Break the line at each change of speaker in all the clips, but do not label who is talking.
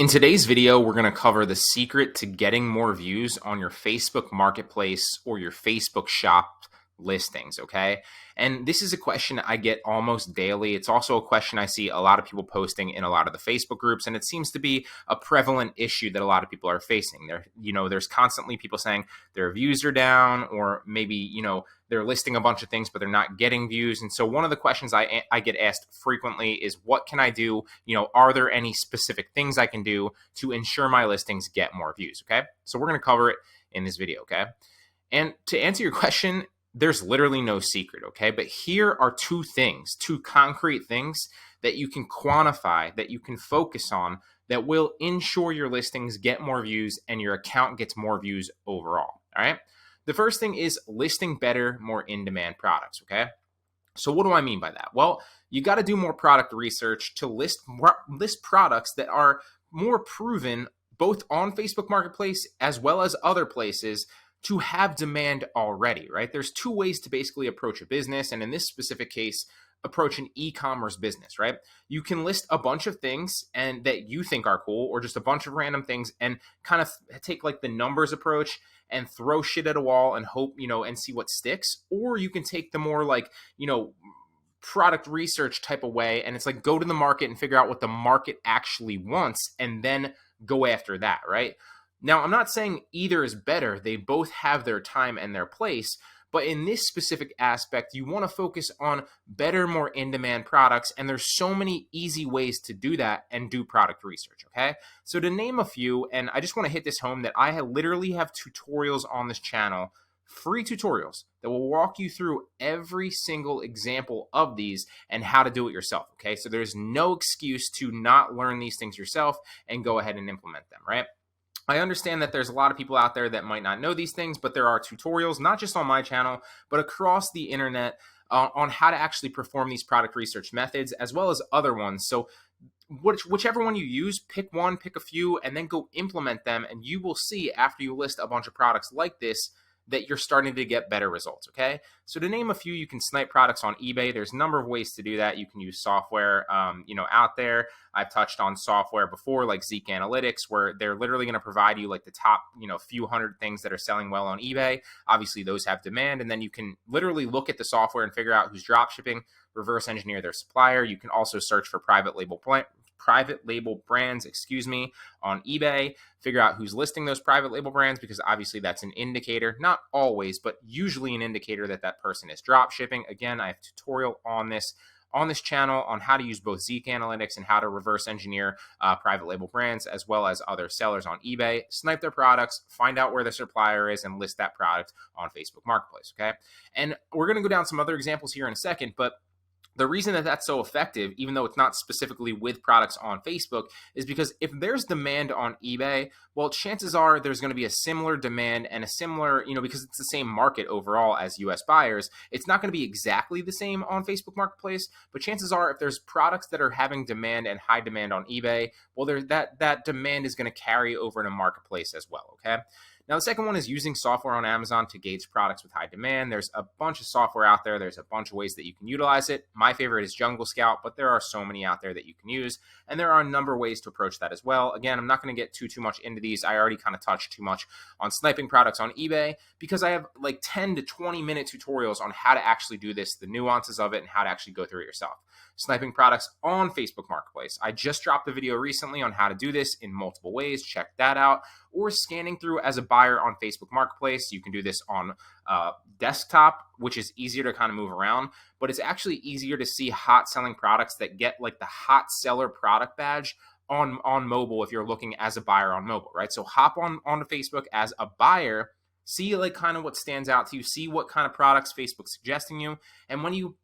In today's video, we're going to cover the secret to getting more views on your Facebook Marketplace or your Facebook shop listings, okay? And this is a question I get almost daily. It's also a question I see a lot of people posting in a lot of the Facebook groups, and it seems to be a prevalent issue that a lot of people are facing. There's constantly people saying their views are down, or maybe, they're listing a bunch of things, but they're not getting views. And so one of the questions I get asked frequently is, what can I do? Are there any specific things I can do to ensure my listings get more views? Okay. So we're going to cover it in this video. Okay. And to answer your question, there's literally no secret. Okay. But here are two concrete things that you can quantify, that you can focus on, that will ensure your listings get more views and your account gets more views overall. All right. The first thing is listing better, more in-demand products, okay? So what do I mean by that? Well, you got to do more product research to list products that are more proven both on Facebook Marketplace as well as other places to have demand already, right? There's two ways to basically approach a business, and in this specific case, approach an e-commerce business, right? You can list a bunch of things and that you think are cool, or just a bunch of random things, and kind of take like the numbers approach and throw shit at a wall and hope, and see what sticks. Or you can take the more product research type of way, and it's like go to the market and figure out what the market actually wants and then go after that, right? Now, I'm not saying either is better. They both have their time and their place. But in this specific aspect, you want to focus on better, more in-demand products. And there's so many easy ways to do that and do product research, okay? So to name a few, and I just want to hit this home, that I literally have tutorials on this channel, free tutorials that will walk you through every single example of these and how to do it yourself, okay? So there's no excuse to not learn these things yourself and go ahead and implement them, right? I understand that there's a lot of people out there that might not know these things, but there are tutorials, not just on my channel, but across the internet on how to actually perform these product research methods, as well as other ones. So whichever one you use, pick one, pick a few, and then go implement them. And you will see after you list a bunch of products like this, that you're starting to get better results, okay? So to name a few, you can snipe products on eBay. There's a number of ways to do that. You can use software, out there. I've touched on software before, like Zeek Analytics, where they're literally going to provide you like the top, few hundred things that are selling well on eBay. Obviously, those have demand, and then you can literally look at the software and figure out who's drop shipping, reverse engineer their supplier. You can also search for private label brands, on eBay, figure out who's listing those private label brands, because obviously that's an indicator, not always, but usually an indicator that that person is drop shipping. Again, I have a tutorial on this channel on how to use both Zeek Analytics and how to reverse engineer private label brands, as well as other sellers on eBay, snipe their products, find out where the supplier is, and list that product on Facebook Marketplace, okay? And we're going to go down some other examples here in a second, but the reason that that's so effective, even though it's not specifically with products on Facebook, is because if there's demand on eBay, well, chances are there's going to be a similar demand and a similar, because it's the same market overall as US buyers, it's not going to be exactly the same on Facebook Marketplace, but chances are if there's products that are having demand and high demand on eBay, well, that demand is going to carry over to Marketplace as well, okay? Now, the second one is using software on Amazon to gauge products with high demand. There's a bunch of software out there. There's a bunch of ways that you can utilize it. My favorite is Jungle Scout, but there are so many out there that you can use. And there are a number of ways to approach that as well. Again, I'm not going to get too much into these. I already kind of touched too much on sniping products on eBay, because I have like 10 to 20 minute tutorials on how to actually do this, the nuances of it, and how to actually go through it yourself. Sniping products on Facebook Marketplace. I just dropped a video recently on how to do this in multiple ways. Check that out. Or scanning through as a buyer on Facebook Marketplace. You can do this on desktop, which is easier to kind of move around, but it's actually easier to see hot selling products that get like the hot seller product badge on mobile if you're looking as a buyer on mobile, right? So hop onto Facebook as a buyer, see like kind of what stands out to you, see what kind of products Facebook's suggesting you, and when you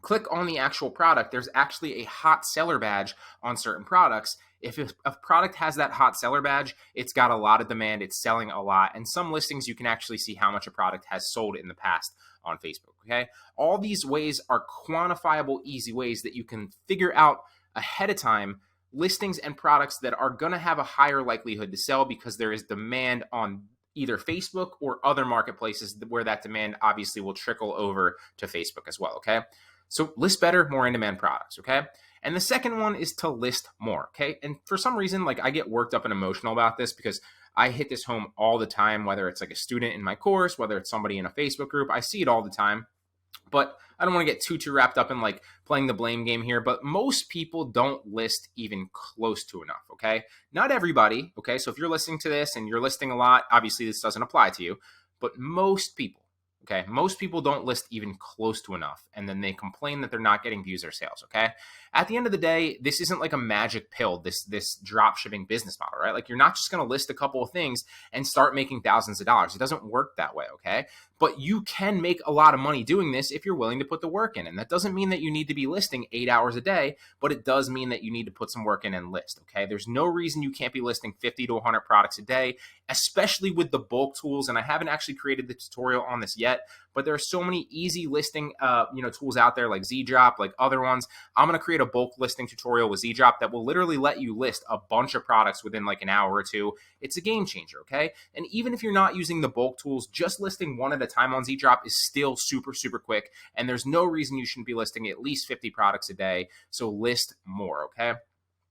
click on the actual product, there's actually a hot seller badge on certain products. If a product has that hot seller badge, it's got a lot of demand, it's selling a lot, and some listings you can actually see how much a product has sold in the past on Facebook, okay? All these ways are quantifiable, easy ways that you can figure out ahead of time listings and products that are going to have a higher likelihood to sell because there is demand on either Facebook or other marketplaces where that demand obviously will trickle over to Facebook as well, okay? So list better, more in-demand products, okay? And the second one is to list more, okay? And for some reason, like I get worked up and emotional about this because I hit this home all the time, whether it's like a student in my course, whether it's somebody in a Facebook group, I see it all the time. But I don't want to get too wrapped up in like playing the blame game here, but most people don't list even close to enough, okay? Not everybody, okay? So if you're listening to this and you're listing a lot, obviously this doesn't apply to you, but most people, okay? Most people don't list even close to enough, and then they complain that they're not getting views or sales, okay? At the end of the day, this isn't like a magic pill, this drop shipping business model, right? Like you're not just going to list a couple of things and start making thousands of dollars. It doesn't work that way, okay? But you can make a lot of money doing this if you're willing to put the work in. And that doesn't mean that you need to be listing 8 hours a day, but it does mean that you need to put some work in and list, okay? There's no reason you can't be listing 50 to 100 products a day, especially with the bulk tools. And I haven't actually created the tutorial on this yet, but there are so many easy listing tools out there like ZDrop, like other ones. I'm going to create a bulk listing tutorial with ZDrop that will literally let you list a bunch of products within like an hour or two. It's a game changer, okay? And even if you're not using the bulk tools, just listing one at a time on ZDrop is still super quick. And there's no reason you shouldn't be listing at least 50 products a day. So list more, okay?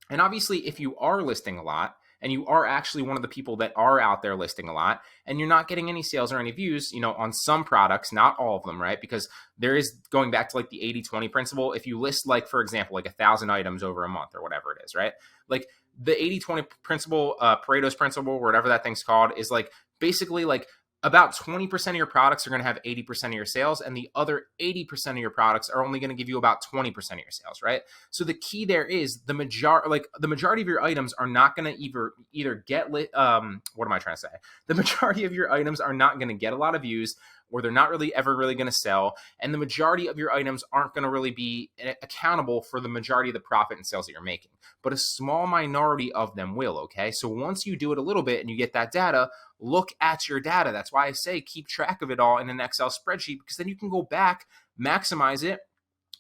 And obviously, if you are listing a lot, and you are actually one of the people that are out there listing a lot, and you're not getting any sales or any views, on some products, not all of them, right? Because there is, going back to like the 80-20 principle, if you list like, for example, like 1,000 items over a month or whatever it is, right? Like the 80-20 principle, Pareto's principle, whatever that thing's called, is like basically like about 20% of your products are going to have 80% of your sales, and the other 80% of your products are only going to give you about 20% of your sales, right? So the key there is the majority of your items are not going to either get what am I trying to say? The majority of your items are not going to get a lot of views, or they're not really ever really going to sell, and the majority of your items aren't going to really be accountable for the majority of the profit and sales that you're making. But a small minority of them will, okay? So once you do it a little bit and you get that data, look at your data. That's why I say keep track of it all in an Excel spreadsheet, because then you can go back, maximize it,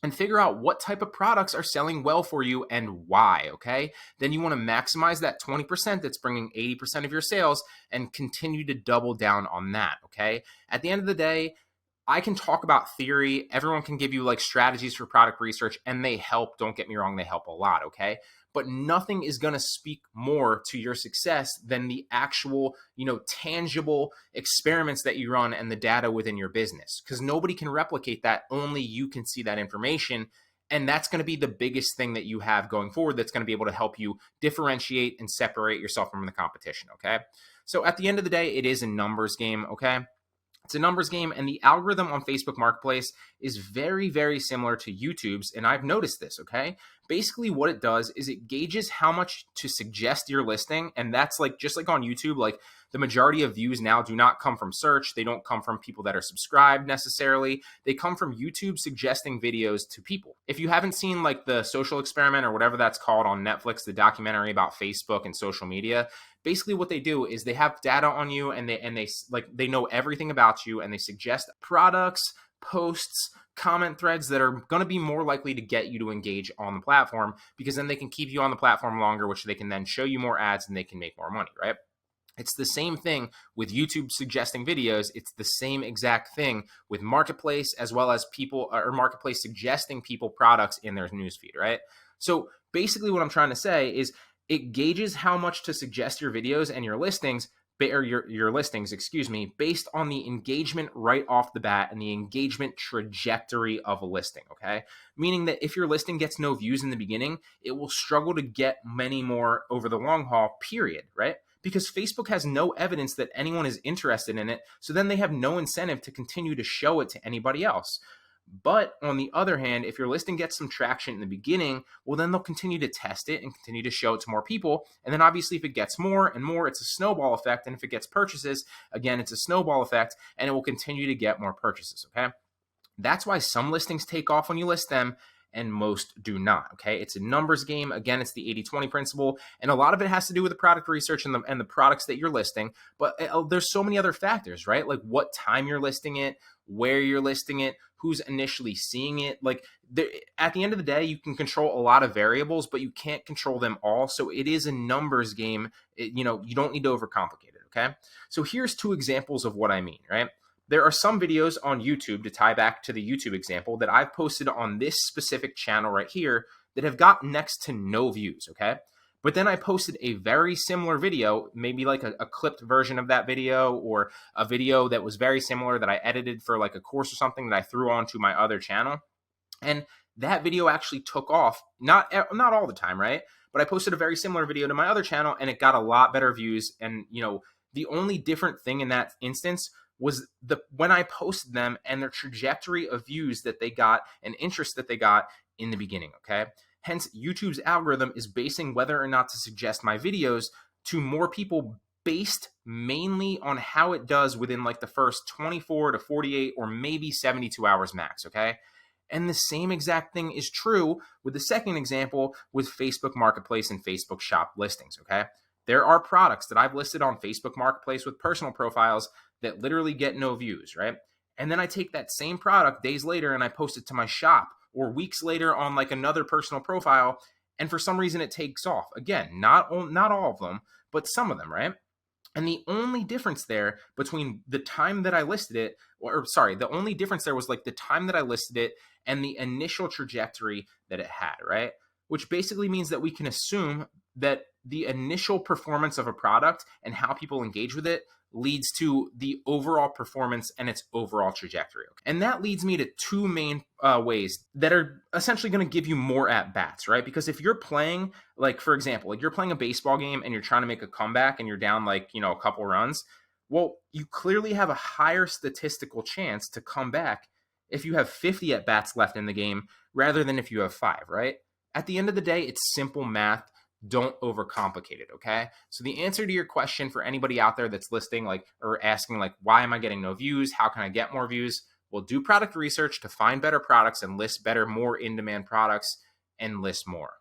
and figure out what type of products are selling well for you and why, okay? Then you want to maximize that 20% that's bringing 80% of your sales and continue to double down on that, okay? At the end of the day, I can talk about theory. Everyone can give you like strategies for product research, and they help. Don't get me wrong, they help a lot, okay? But nothing is going to speak more to your success than the actual, tangible experiments that you run and the data within your business, because nobody can replicate that. Only you can see that information. And that's going to be the biggest thing that you have going forward that's going to be able to help you differentiate and separate yourself from the competition, okay? So at the end of the day, it is a numbers game, okay? It's a numbers game, and the algorithm on Facebook Marketplace is very similar to YouTube's, and I've noticed this, okay? Basically what it does is it gauges how much to suggest your listing, and that's like just like on YouTube, like the majority of views now do not come from search. They don't come from people that are subscribed necessarily. They come from YouTube suggesting videos to people. If you haven't seen like the Social Experiment or whatever that's called on Netflix, the documentary about Facebook and social media, basically what they do is they have data on you, and they know everything about you, and they suggest products, posts, comment threads that are going to be more likely to get you to engage on the platform, because then they can keep you on the platform longer, which they can then show you more ads and they can make more money, right? It's the same thing with YouTube suggesting videos. It's the same exact thing with Marketplace, as well as people or Marketplace suggesting people products in their newsfeed, right? So basically what I'm trying to say is it gauges how much to suggest your videos and your listings, or your listings, based on the engagement right off the bat and the engagement trajectory of a listing, okay? Meaning that if your listing gets no views in the beginning, it will struggle to get many more over the long haul, period, right? Because Facebook has no evidence that anyone is interested in it, so then they have no incentive to continue to show it to anybody else. But on the other hand, if your listing gets some traction in the beginning, well, then they'll continue to test it and continue to show it to more people. And then obviously if it gets more and more, it's a snowball effect. And if it gets purchases, again, it's a snowball effect, and it will continue to get more purchases, okay? That's why some listings take off when you list them and most do not, okay? It's a numbers game. Again, it's the 80-20 principle, and a lot of it has to do with the product research and the products that you're listing, but there's so many other factors, right? Like what time you're listing it, where you're listing it, who's initially seeing it. Like at the end of the day, you can control a lot of variables, but you can't control them all. So it is a numbers game. You don't need to overcomplicate it, okay? So here's 2 examples of what I mean, right? There are some videos on YouTube, to tie back to the YouTube example, that I've posted on this specific channel right here that have got next to no views, okay? But then I posted a very similar video, maybe like a clipped version of that video, or a video that was very similar that I edited for like a course or something that I threw onto my other channel. And that video actually took off, not all the time, right? But I posted a very similar video to my other channel and it got a lot better views. And, the only different thing in that instance was when I posted them and their trajectory of views that they got and interest that they got in the beginning, okay? Hence, YouTube's algorithm is basing whether or not to suggest my videos to more people based mainly on how it does within like the first 24 to 48 or maybe 72 hours max, okay? And the same exact thing is true with the second example with Facebook Marketplace and Facebook Shop listings, okay? There are products that I've listed on Facebook Marketplace with personal profiles that literally get no views, right? And then I take that same product days later and I post it to my shop, or weeks later on like another personal profile, and for some reason it takes off. Again, not all of them, but some of them, right? And the only difference there between the time that I listed it, the only difference there was like the time that I listed it and the initial trajectory that it had, right? Which basically means that we can assume that the initial performance of a product and how people engage with it leads to the overall performance and its overall trajectory. And that leads me to two main ways that are essentially going to give you more at-bats, right? Because if you're playing, like, for example, like you're playing a baseball game and you're trying to make a comeback and you're down like, a couple runs, well, you clearly have a higher statistical chance to come back if you have 50 at-bats left in the game rather than if you have 5, right? At the end of the day, it's simple math. Don't overcomplicate it, okay? So the answer to your question for anybody out there that's listing or asking why am I getting no views? How can I get more views? Well, do product research to find better products and list better, more in-demand products and list more.